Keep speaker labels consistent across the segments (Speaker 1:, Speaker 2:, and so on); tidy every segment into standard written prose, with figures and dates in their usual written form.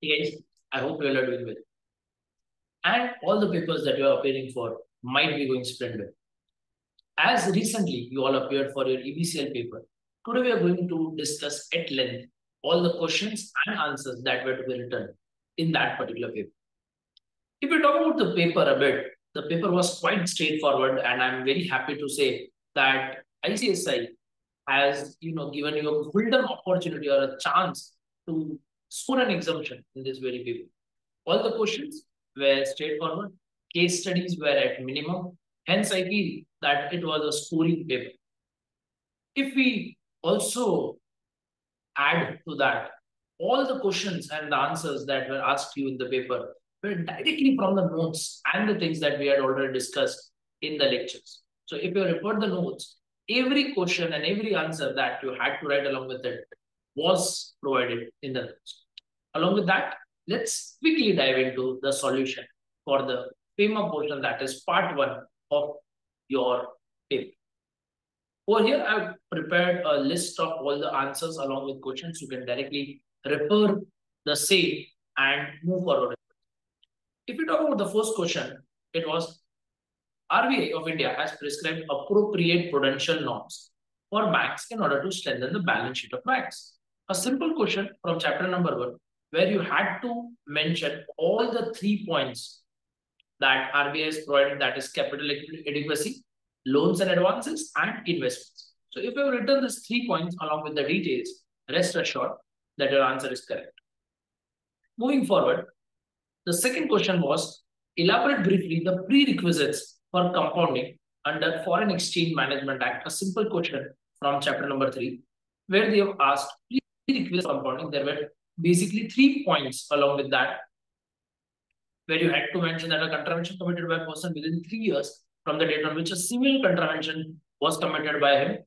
Speaker 1: Yes, I hope you all are doing well. And all the papers that you are appearing for might be going splendid. As recently you all appeared for your EBCL paper, today we are going to discuss at length all the questions and answers that were to be written in that particular paper. If we talk about the paper a bit, the paper was quite straightforward, and I'm very happy to say that ICSI has given you a golden opportunity or a chance to score an exemption in this very paper. All the questions were straightforward. Case studies were at minimum. Hence, I feel that it was a scoring paper. If we also add to that, all the questions and the answers that were asked you in the paper were directly from the notes and the things that we had already discussed in the lectures. So if you refer the notes, every question and every answer that you had to write along with it was provided in the notes. Along with that, let's quickly dive into the solution for the FEMA portion, that is part 1 of your paper. Over here, I've prepared a list of all the answers along with questions. You can directly refer the same and move forward. If you talk about the first question, it was RBI of India has prescribed appropriate prudential norms for banks in order to strengthen the balance sheet of banks. A simple question from chapter number 1, where you had to mention all the 3 points that RBI has provided, that is capital adequacy, loans and advances, and investments. So if you have written these 3 points along with the details, rest assured that your answer is correct. Moving forward, the second question was, elaborate briefly the prerequisites for compounding under Foreign Exchange Management Act. A simple question from chapter number 3, where they have asked prerequisites for compounding. There were basically 3 points along with that, where you had to mention that a contravention committed by a person within 3 years from the date on which a civil contravention was committed by him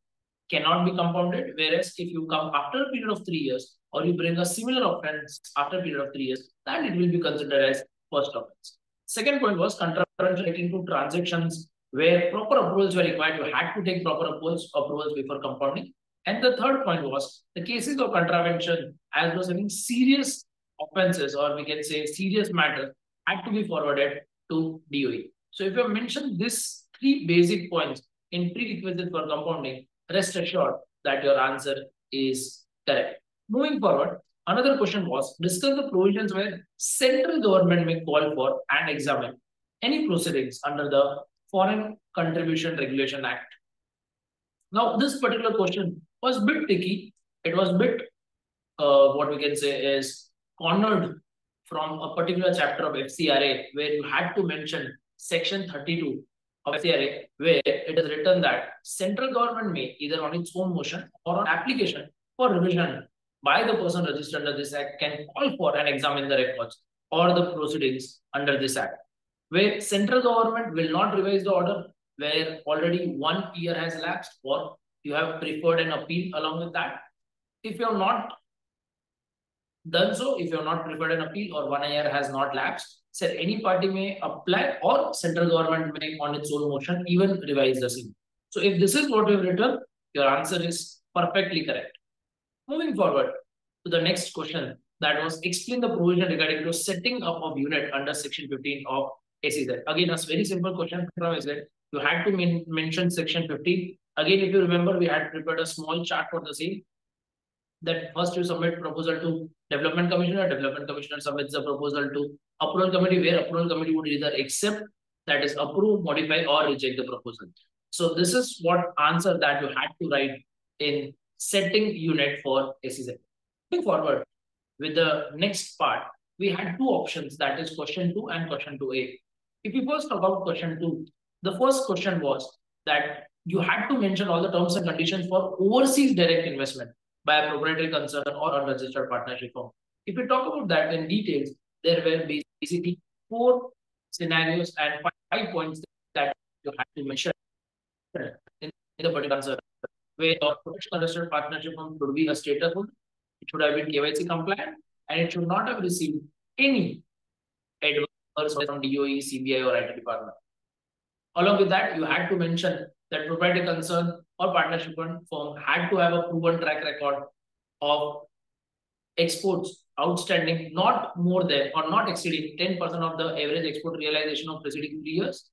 Speaker 1: cannot be compounded, whereas if you come after a period of 3 years or you bring a similar offense after a period of 3 years, then it will be considered as first offense. Second point was contravention relating to transactions where proper approvals were required. You had to take proper approvals before compounding. And the third point was the cases of contravention as was having serious offenses, or we can say serious matters, had to be forwarded to DOE. So if you have mentioned these 3 basic points in prerequisite for compounding, rest assured that your answer is correct. Moving forward, another question was, discuss the provisions where central government may call for and examine any proceedings under the Foreign Contribution Regulation Act. Now, this particular question was a bit tricky. It was a bit, what we can say is cornered from a particular chapter of FCRA, where you had to mention section 32 of FCRA, where it is written that central government may, either on its own motion or on application for revision by the person registered under this act, can call for and examine the records or the proceedings under this act. Where central government will not revise the order, where already 1 year has elapsed, or you have preferred an appeal along with that. If you have not done so, if you have not preferred an appeal or 1 year has not lapsed, said any party may apply, or central government may on its own motion even revise the same. So if this is what you have written, your answer is perfectly correct. Moving forward to the next question, that was, explain the provision regarding to setting up of unit under section 15 of SEZ. Again, a very simple question from SEZ. You had to mention section 15. Again, if you remember, we had prepared a small chart for the same. That first you submit proposal to Development Commissioner submits the proposal to Approval Committee, where Approval Committee would either accept, that is approve, modify, or reject the proposal. So this is what answer that you had to write in setting unit for SEZ. Moving forward with the next part, we had 2 options, that is question 2 and question 2A. If you first talk about question 2, the first question was that you had to mention all the terms and conditions for overseas direct investment by a proprietary concern or unregistered partnership firm. If we talk about that in details, there were basically 4 scenarios and 5 points that you had to mention in the particular answer. Where a professional registered partnership firm should be a status holder, it should have been KYC compliant, and it should not have received any advice from DOE, CBI, or IT department. Along with that, you had to mention that proprietary concern or partnership firm had to have a proven track record of exports outstanding not more than or not exceeding 10% of the average export realization of preceding 3 years,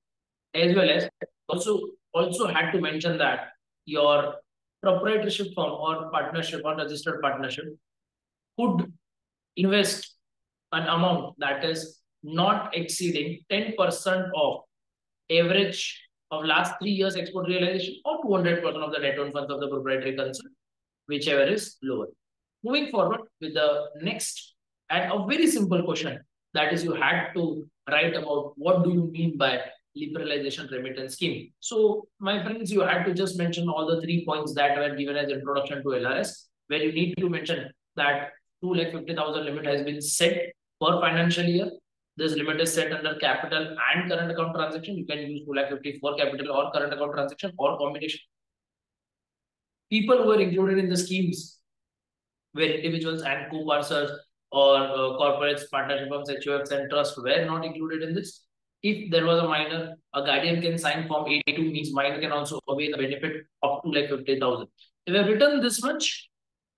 Speaker 1: as well as also had to mention that your proprietorship firm or partnership or registered partnership could invest an amount that is not exceeding 10% of average of last 3 years export realization or 200% of the net owned funds of the proprietary concern, whichever is lower. Moving forward with the next and a very simple question, that is you had to write about what do you mean by liberalization remittance scheme. So my friends, you had to just mention all the 3 points that were given as introduction to LRS, where you need to mention that 2,50,000 limit has been set per financial year. This limit is set under capital and current account transaction. You can use 2,50,000 for capital or current account transaction or combination. People who are included in the schemes were individuals and co-parsers or corporates, partnership firms, HUFs and trusts were not included in this. If there was a minor, a guardian can sign Form 82, means minor can also avail the benefit of 2,50,000. If you have written this much,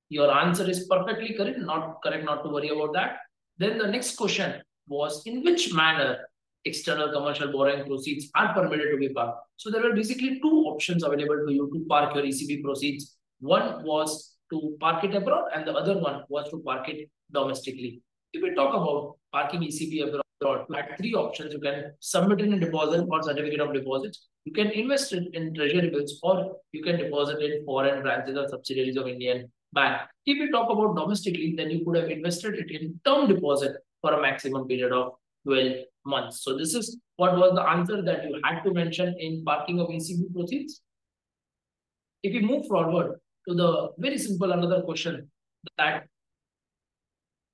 Speaker 1: your answer is perfectly correct, not to worry about that. Then the next question was, in which manner external commercial borrowing proceeds are permitted to be parked? So there were basically two options available to you to park your ECB proceeds. One was to park it abroad and the other one was to park it domestically. If we talk about parking ECB abroad, you had three options. You can submit in a deposit or certificate of deposit. You can invest it in treasury bills, or you can deposit in foreign branches or subsidiaries of Indian bank. If we talk about domestically, then you could have invested it in term deposit for a maximum period of 12 months. So this is what was the answer that you had to mention in parking of ECB proceeds. If we move forward to the very simple another question that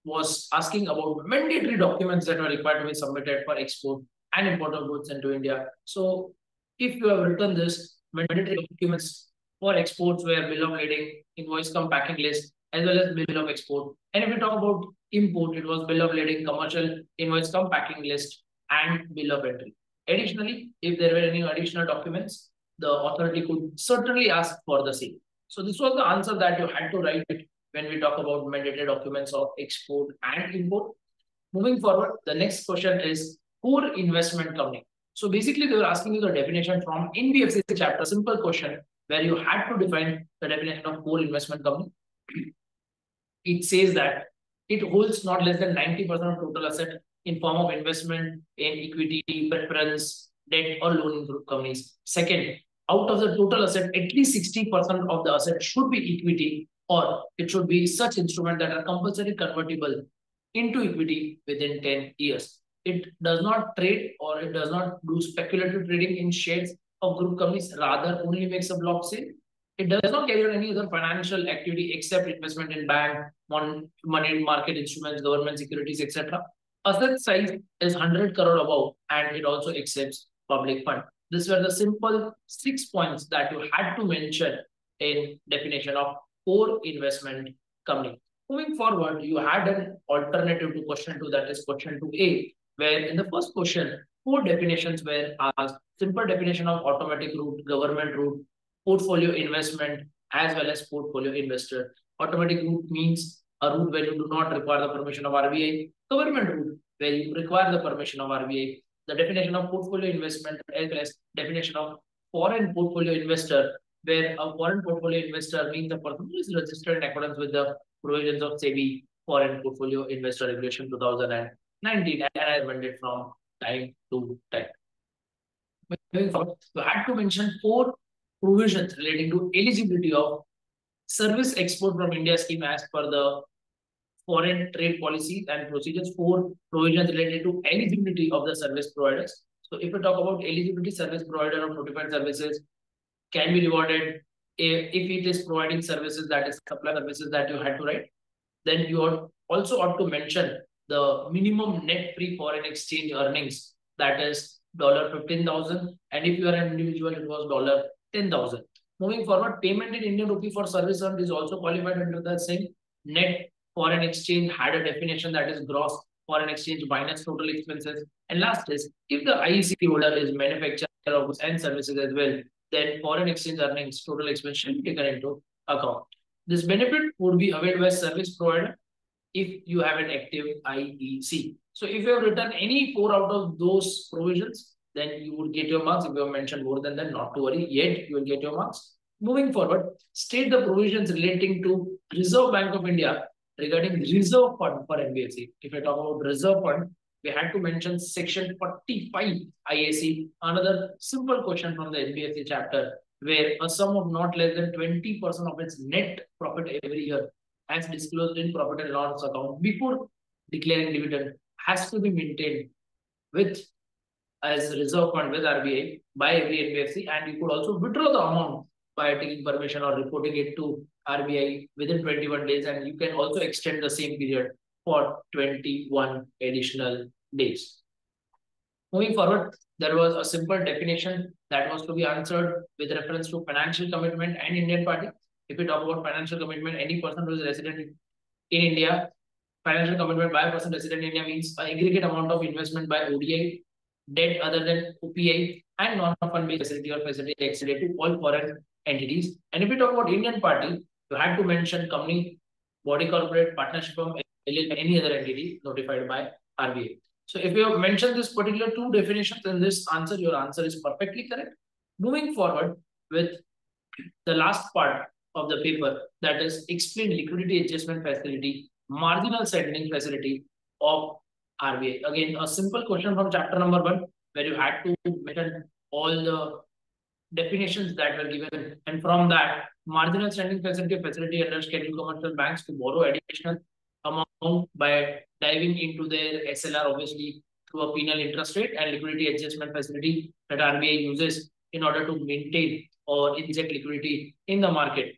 Speaker 1: was asking about mandatory documents that were required to be submitted for export and import of goods into India. So if you have written this, mandatory documents for exports were bill of lading, invoice cum packing list, as well as bill of export. And if we talk about import, it was bill of lading, commercial invoice cum packing list, and bill of entry. Additionally, if there were any additional documents, the authority could certainly ask for the same. So this was the answer that you had to write when we talk about mandatory documents of export and import. Moving forward, the next question is core investment company. So basically, they were asking you the definition from NBFC chapter, simple question where you had to define the definition of core investment company. It says that it holds not less than 90% of total asset in form of investment in equity, preference, debt, or loan in group companies. Second, out of the total asset, at least 60% of the asset should be equity, or it should be such instruments that are compulsory convertible into equity within 10 years. It does not trade or it does not do speculative trading in shares of group companies, rather only makes a block sale. It does not carry out any other financial activity except investment in bank, money market instruments, government securities, etc. Asset size is 100 crore above, and it also accepts public fund. These were the simple 6 points that you had to mention in definition of core investment company. Moving forward, you had an alternative to question 2, that is question 2A, where in the first question, 4 definitions were asked. Simple definition of automatic route, government route, portfolio investment, as well as portfolio investor. Automatic route means a route where you do not require the permission of RBI. Government route, where you require the permission of RBI. The definition of portfolio investment, as well as definition of foreign portfolio investor, where a foreign portfolio investor means the person who is registered in accordance with the provisions of SEBI Foreign Portfolio Investor Regulation 2019 and amended from time to time. Moving forward, you had to mention 4 provisions relating to eligibility of service export from India scheme as per the foreign trade policies and procedures. 4 provisions related to eligibility of the service providers. So if we talk about eligibility, service provider of notified services can be rewarded if it is providing services, that is supply services that you had to write. Then you also ought to mention the minimum net free foreign exchange earnings, that is $15,000, and if you are an individual, it was $10,000. Moving forward, payment in Indian rupee for service earned is also qualified under the same. Net foreign exchange had a definition, that is gross foreign exchange minus total expenses. And last is, if the IEC holder is manufacturer of goods and services as well, then foreign exchange earnings total expense should be taken into account. This benefit would be availed by service provider if you have an active IEC. So if you have written any 4 out of those provisions, then you would get your marks. If you have mentioned more than that, not to worry, yet you will get your marks. Moving forward, state the provisions relating to Reserve Bank of India regarding reserve fund for NBFC. If I talk about reserve fund, we had to mention section 45 IAC, another simple question from the NBFC chapter, where a sum of not less than 20% of its net profit every year as disclosed in profit and loss account before declaring dividend has to be maintained with as reserve fund with RBI by every NBFC, and you could also withdraw the amount by taking permission or reporting it to RBI within 21 days, and you can also extend the same period for 21 additional days. Moving forward, there was a simple definition that was to be answered with reference to financial commitment and Indian party. If we talk about financial commitment, any person who is resident in India, financial commitment by a person resident in India means an aggregate amount of investment by ODI, debt other than OPI, and non-fund based facility or facility extended to all foreign entities. And if we talk about Indian party, you had to mention company, body corporate, partnership firm, LLP, any other entity notified by RBI. So if you have mentioned this particular two definitions in this answer, your answer is perfectly correct. Moving forward with the last part of the paper, that is explain liquidity adjustment facility, marginal settling facility of RBI. Again, a simple question from chapter number 1, where you had to mention all the definitions that were given, and from that, marginal standing facility under scheduled commercial banks to borrow additional amount by diving into their SLR, obviously through a penal interest rate, and liquidity adjustment facility that RBI uses in order to maintain or inject liquidity in the market.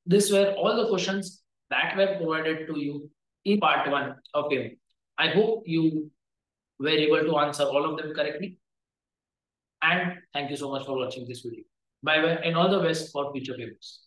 Speaker 1: These were all the questions that were provided to you in part 1 of him. I hope you were able to answer all of them correctly. And thank you so much for watching this video. Bye bye, and all the best for future papers.